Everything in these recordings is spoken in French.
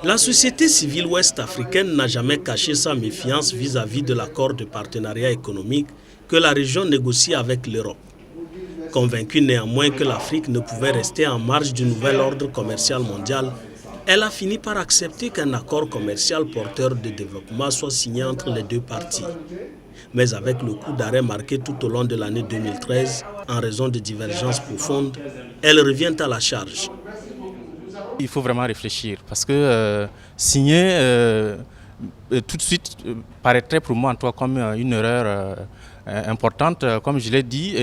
La société civile ouest-africaine n'a jamais caché sa méfiance vis-à-vis de l'accord de partenariat économique que la région négocie avec l'Europe. Convaincue néanmoins que l'Afrique ne pouvait rester en marge du nouvel ordre commercial mondial, elle a fini par accepter qu'un accord commercial porteur de développement soit signé entre les deux parties. Mais avec le coup d'arrêt marqué tout au long de l'année 2013, en raison de divergences profondes, elle revient à la charge. Il faut vraiment réfléchir parce que signer tout de suite paraîtrait pour moi en tout cas comme une erreur importante. Comme je l'ai dit,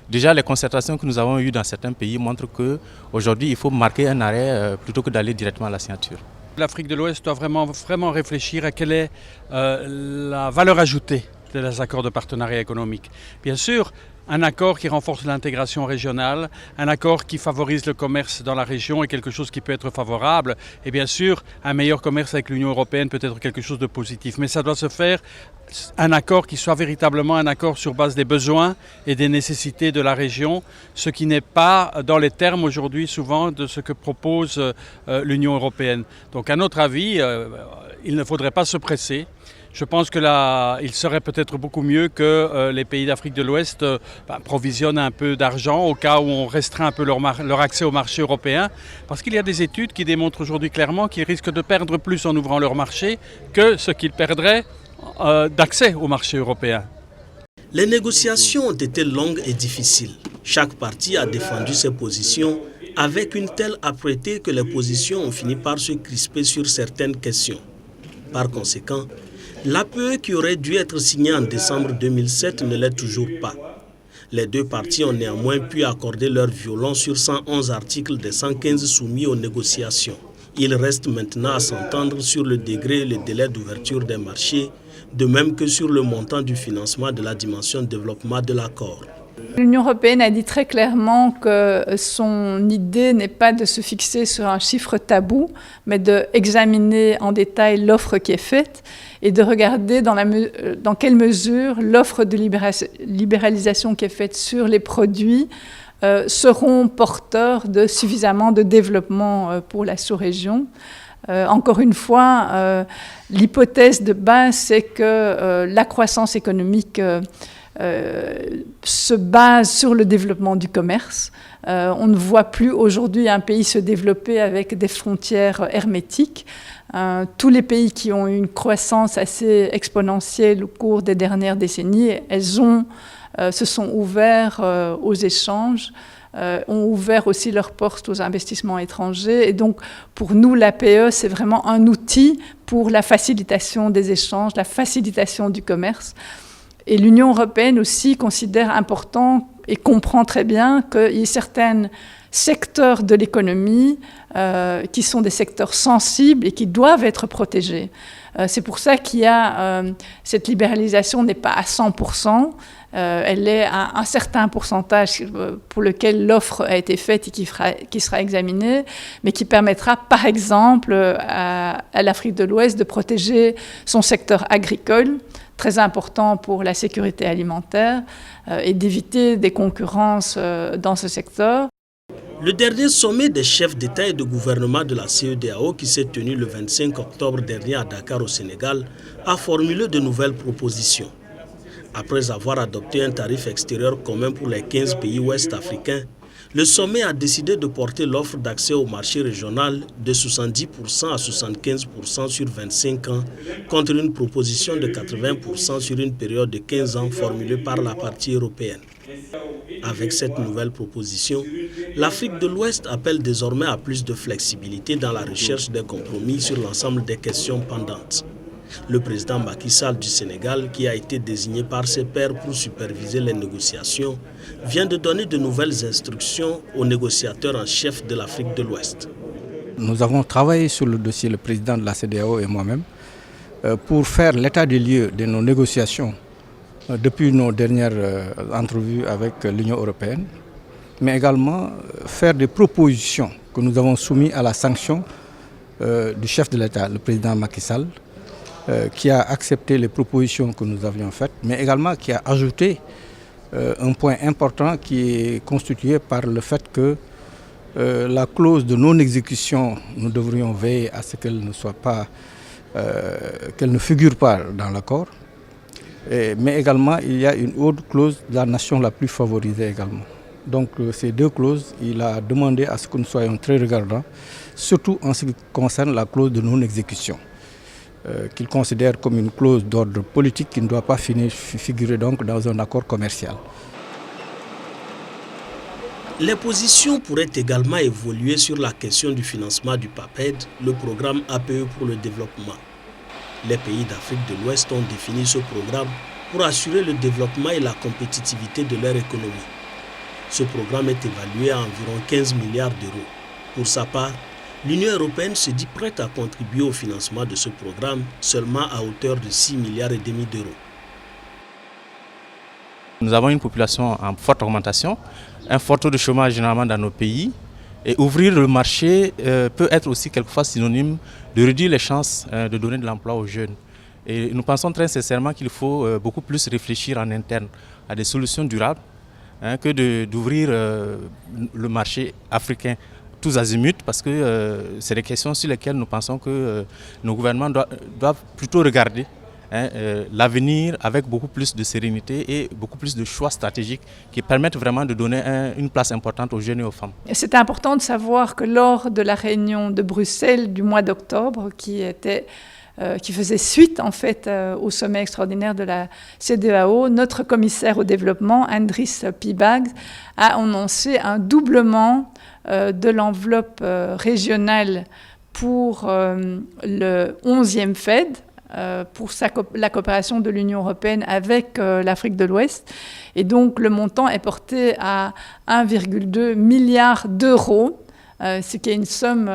déjà les concertations que nous avons eues dans certains pays montrent qu'aujourd'hui il faut marquer un arrêt plutôt que d'aller directement à la signature. L'Afrique de l'Ouest doit vraiment réfléchir à quelle est la valeur ajoutée des accords de partenariat économique. Bien sûr, un accord qui renforce l'intégration régionale, un accord qui favorise le commerce dans la région est quelque chose qui peut être favorable. Et bien sûr, un meilleur commerce avec l'Union européenne peut être quelque chose de positif. Mais ça doit se faire un accord qui soit véritablement un accord sur base des besoins et des nécessités de la région, ce qui n'est pas dans les termes aujourd'hui souvent de ce que propose l'Union européenne. Donc à notre avis, il ne faudrait pas se presser. Je pense que il serait peut-être beaucoup mieux que les pays d'Afrique de l'Ouest provisionnent un peu d'argent au cas où on restreint un peu leur accès au marché européen. Parce qu'il y a des études qui démontrent aujourd'hui clairement qu'ils risquent de perdre plus en ouvrant leur marché que ce qu'ils perdraient d'accès au marché européen. Les négociations ont été longues et difficiles. Chaque partie a défendu ses positions avec une telle âpreté que les positions ont fini par se crisper sur certaines questions. Par conséquent, l'APE qui aurait dû être signé en décembre 2007 ne l'est toujours pas. Les deux parties ont néanmoins pu accorder leur violon sur 111 articles des 115 soumis aux négociations. Il reste maintenant à s'entendre sur le degré et le délai d'ouverture des marchés, de même que sur le montant du financement de la dimension développement de l'accord. L'Union européenne a dit très clairement que son idée n'est pas de se fixer sur un chiffre tabou, mais d'examiner en détail l'offre qui est faite et de regarder dans quelle mesure l'offre de libéralisation qui est faite sur les produits seront porteurs de suffisamment de développement pour la sous-région. Encore une fois, l'hypothèse de base, c'est que la croissance économique se base sur le développement du commerce. On ne voit plus aujourd'hui un pays se développer avec des frontières hermétiques. Tous les pays qui ont eu une croissance assez exponentielle au cours des dernières décennies, se sont ouverts aux échanges, ont ouvert aussi leurs portes aux investissements étrangers. Et donc, pour nous, l'APE, c'est vraiment un outil pour la facilitation des échanges, la facilitation du commerce. Et l'Union européenne aussi considère important et comprend très bien qu'il y a certains secteurs de l'économie qui sont des secteurs sensibles et qui doivent être protégés. C'est pour ça qu'il y a cette libéralisation n'est pas à 100%, elle est à un certain pourcentage pour lequel l'offre a été faite et qui sera examinée, mais qui permettra par exemple à l'Afrique de l'Ouest de protéger son secteur agricole, très important pour la sécurité alimentaire, et d'éviter des concurrences dans ce secteur. Le dernier sommet des chefs d'État et de gouvernement de la CEDEAO qui s'est tenu le 25 octobre dernier à Dakar au Sénégal a formulé de nouvelles propositions. Après avoir adopté un tarif extérieur commun pour les 15 pays ouest-africains, le sommet a décidé de porter l'offre d'accès au marché régional de 70% à 75% sur 25 ans, contre une proposition de 80% sur une période de 15 ans formulée par la partie européenne. Avec cette nouvelle proposition, l'Afrique de l'Ouest appelle désormais à plus de flexibilité dans la recherche des compromis sur l'ensemble des questions pendantes. Le président Macky Sall du Sénégal, qui a été désigné par ses pairs pour superviser les négociations, vient de donner de nouvelles instructions aux négociateurs en chef de l'Afrique de l'Ouest. Nous avons travaillé sur le dossier, le président de la CEDEAO et moi-même, pour faire l'état des lieux de nos négociations depuis nos dernières entrevues avec l'Union européenne, mais également faire des propositions que nous avons soumises à la sanction du chef de l'État, le président Macky Sall, qui a accepté les propositions que nous avions faites, mais également qui a ajouté un point important qui est constitué par le fait que La clause de non-exécution, nous devrions veiller à ce qu'elle ne soit pas, qu'elle ne figure pas dans l'accord. Mais également, il y a une autre clause de la nation la plus favorisée également. Donc ces deux clauses, il a demandé à ce que nous soyons très regardants, surtout en ce qui concerne la clause de non-exécution, qu'il considère comme une clause d'ordre politique qui ne doit pas figurer donc dans un accord commercial. Les positions pourraient également évoluer sur la question du financement du PAPED, le programme APE pour le développement. Les pays d'Afrique de l'Ouest ont défini ce programme pour assurer le développement et la compétitivité de leur économie. Ce programme est évalué à environ 15 milliards d'euros. Pour sa part, l'Union européenne se dit prête à contribuer au financement de ce programme seulement à hauteur de 6,5 milliards d'euros. Nous avons une population en forte augmentation, un fort taux de chômage généralement dans nos pays. Et ouvrir le marché peut être aussi quelquefois synonyme de réduire les chances de donner de l'emploi aux jeunes. Et nous pensons très sincèrement qu'il faut beaucoup plus réfléchir en interne à des solutions durables que d'ouvrir le marché africain tous azimuts, parce que c'est des questions sur lesquelles nous pensons que nos gouvernements doivent plutôt regarder l'avenir avec beaucoup plus de sérénité et beaucoup plus de choix stratégiques qui permettent vraiment de donner une place importante aux jeunes et aux femmes. C'est important de savoir que lors de la réunion de Bruxelles du mois d'octobre, qui faisait suite en fait au sommet extraordinaire de la CEDEAO, notre commissaire au développement, Andris Piebalgs, a annoncé un doublement de l'enveloppe régionale pour le 11e FED, pour la coopération de l'Union européenne avec l'Afrique de l'Ouest. Et donc le montant est porté à 1,2 milliard d'euros, ce qui est une somme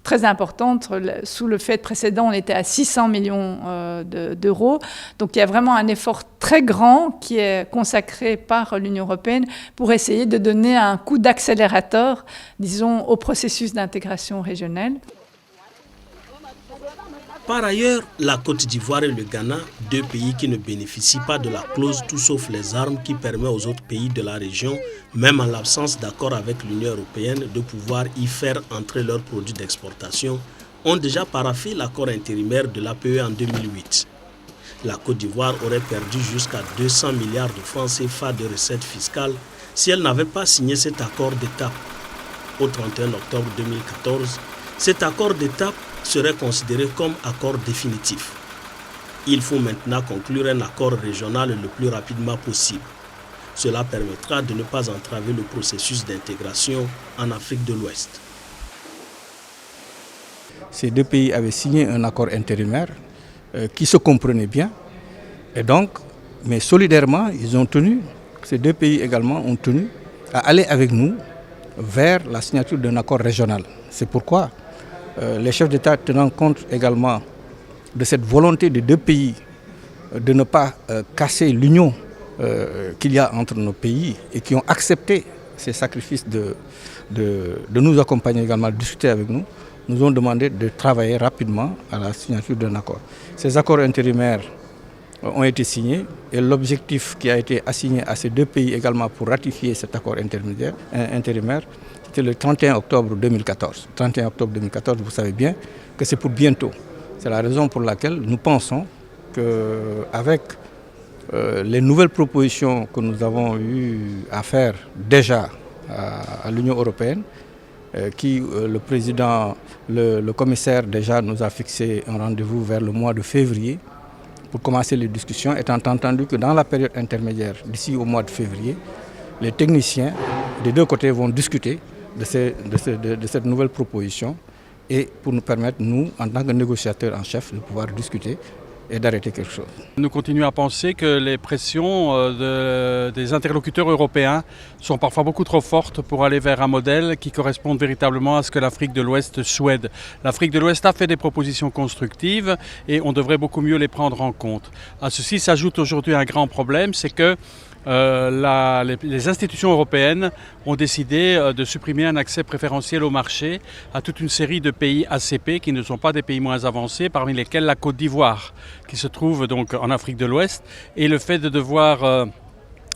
très importante. Sous le FED précédent, on était à 600 millions d'euros. Donc il y a vraiment un effort très grand qui est consacré par l'Union européenne pour essayer de donner un coup d'accélérateur, disons, au processus d'intégration régionale. Par ailleurs, la Côte d'Ivoire et le Ghana, deux pays qui ne bénéficient pas de la clause tout sauf les armes qui permet aux autres pays de la région, même en l'absence d'accord avec l'Union européenne, de pouvoir y faire entrer leurs produits d'exportation, ont déjà paraphé l'accord intérimaire de l'APE en 2008. La Côte d'Ivoire aurait perdu jusqu'à 200 milliards de francs CFA de recettes fiscales si elle n'avait pas signé cet accord d'étape. Au 31 octobre 2014, cet accord d'étape serait considéré comme accord définitif. Il faut maintenant conclure un accord régional le plus rapidement possible. Cela permettra de ne pas entraver le processus d'intégration en Afrique de l'Ouest. Ces deux pays avaient signé un accord intérimaire qui se comprenait bien. Et donc, mais solidairement, ces deux pays également ont tenu à aller avec nous vers la signature d'un accord régional. C'est pourquoi les chefs d'État, tenant compte également de cette volonté des deux pays de ne pas casser l'union qu'il y a entre nos pays et qui ont accepté ces sacrifices de nous accompagner également, de discuter avec nous, nous ont demandé de travailler rapidement à la signature d'un accord. Ces accords intérimaires ont été signés et l'objectif qui a été assigné à ces deux pays également pour ratifier cet accord intérimaire, c'était le 31 octobre 2014. 31 octobre 2014, vous savez bien que c'est pour bientôt. C'est la raison pour laquelle nous pensons qu'avec les nouvelles propositions que nous avons eu à faire déjà à l'Union européenne, le président, le commissaire déjà nous a fixé un rendez-vous vers le mois de février pour commencer les discussions, étant entendu que dans la période intermédiaire, d'ici au mois de février, les techniciens des deux côtés vont discuter de cette nouvelle proposition et pour nous permettre, nous, en tant que négociateurs en chef, de pouvoir discuter et d'arrêter quelque chose. Nous continuons à penser que les pressions des interlocuteurs européens sont parfois beaucoup trop fortes pour aller vers un modèle qui corresponde véritablement à ce que l'Afrique de l'Ouest souhaite. L'Afrique de l'Ouest a fait des propositions constructives et on devrait beaucoup mieux les prendre en compte. À ceci s'ajoute aujourd'hui un grand problème, c'est que les institutions européennes ont décidé de supprimer un accès préférentiel au marché à toute une série de pays ACP qui ne sont pas des pays moins avancés, parmi lesquels la Côte d'Ivoire, qui se trouve donc en Afrique de l'Ouest. Et le fait de devoir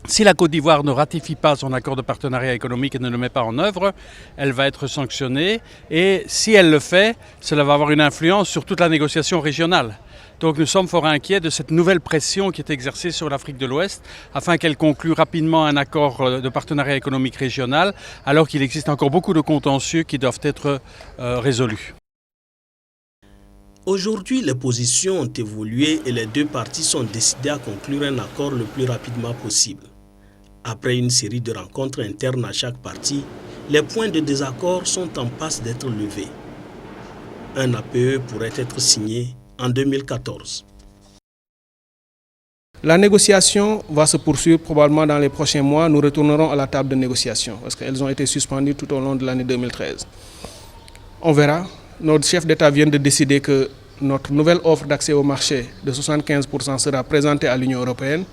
Si la Côte d'Ivoire ne ratifie pas son accord de partenariat économique et ne le met pas en œuvre, elle va être sanctionnée. Et si elle le fait, cela va avoir une influence sur toute la négociation régionale. Donc nous sommes fort inquiets de cette nouvelle pression qui est exercée sur l'Afrique de l'Ouest afin qu'elle conclue rapidement un accord de partenariat économique régional, alors qu'il existe encore beaucoup de contentieux qui doivent être résolus. Aujourd'hui, les positions ont évolué et les deux parties sont décidées à conclure un accord le plus rapidement possible. Après une série de rencontres internes à chaque partie, les points de désaccord sont en passe d'être levés. Un APE pourrait être signé en 2014. La négociation va se poursuivre probablement dans les prochains mois. Nous retournerons à la table de négociation parce qu'elles ont été suspendues tout au long de l'année 2013. On verra. Notre chef d'État vient de décider que notre nouvelle offre d'accès au marché de 75% sera présentée à l'Union européenne.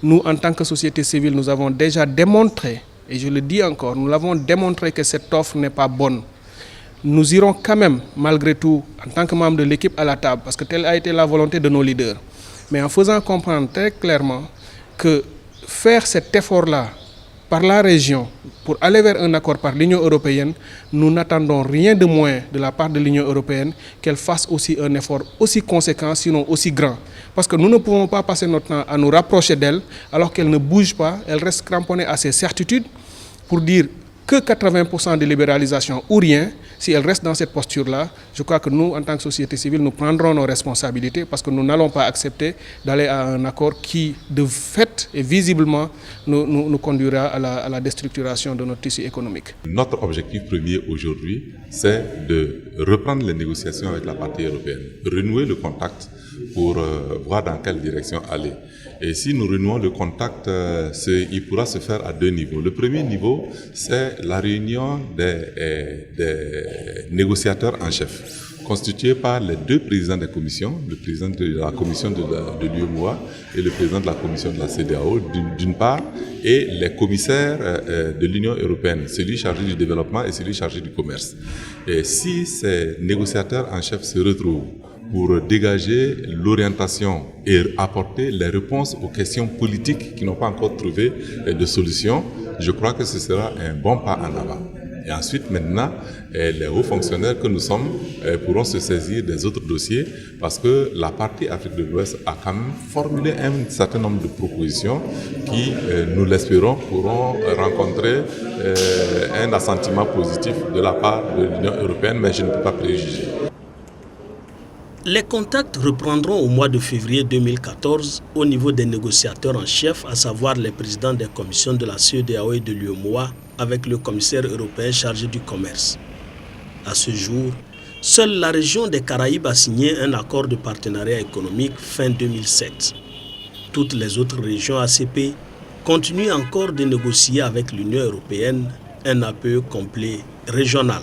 Nous, en tant que société civile, nous avons déjà démontré, et je le dis encore, nous l'avons démontré que cette offre n'est pas bonne. Nous irons quand même, malgré tout, en tant que membres de l'équipe à la table, parce que telle a été la volonté de nos leaders. Mais en faisant comprendre très clairement que faire cet effort-là par la région pour aller vers un accord par l'Union européenne, nous n'attendons rien de moins de la part de l'Union européenne qu'elle fasse aussi un effort aussi conséquent, sinon aussi grand. Parce que nous ne pouvons pas passer notre temps à nous rapprocher d'elle alors qu'elle ne bouge pas, elle reste cramponnée à ses certitudes pour dire que 80% de libéralisation ou rien. Si elle reste dans cette posture-là, je crois que nous, en tant que société civile, nous prendrons nos responsabilités parce que nous n'allons pas accepter d'aller à un accord qui, de fait et visiblement, nous conduira à la déstructuration de notre tissu économique. Notre objectif premier aujourd'hui, c'est de reprendre les négociations avec la partie européenne, renouer le contact pour voir dans quelle direction aller. Et si nous renouons le contact, il pourra se faire à deux niveaux. Le premier niveau, c'est la réunion des négociateurs en chef, constitués par les deux présidents des commissions, le président de la commission de l'UEMOA et le président de la commission de la CEDEAO, d'une part, et les commissaires de l'Union européenne, celui chargé du développement et celui chargé du commerce. Et si ces négociateurs en chef se retrouvent pour dégager l'orientation et apporter les réponses aux questions politiques qui n'ont pas encore trouvé de solution, je crois que ce sera un bon pas en avant. Et ensuite, maintenant, les hauts fonctionnaires que nous sommes pourront se saisir des autres dossiers parce que la partie Afrique de l'Ouest a quand même formulé un certain nombre de propositions qui, nous l'espérons, pourront rencontrer un assentiment positif de la part de l'Union européenne, mais je ne peux pas préjuger. Les contacts reprendront au mois de février 2014 au niveau des négociateurs en chef, à savoir les présidents des commissions de la CEDEAO et de l'UEMOA, avec le commissaire européen chargé du commerce. À ce jour, seule la région des Caraïbes a signé un accord de partenariat économique fin 2007. Toutes les autres régions ACP continuent encore de négocier avec l'Union européenne un APE complet régional.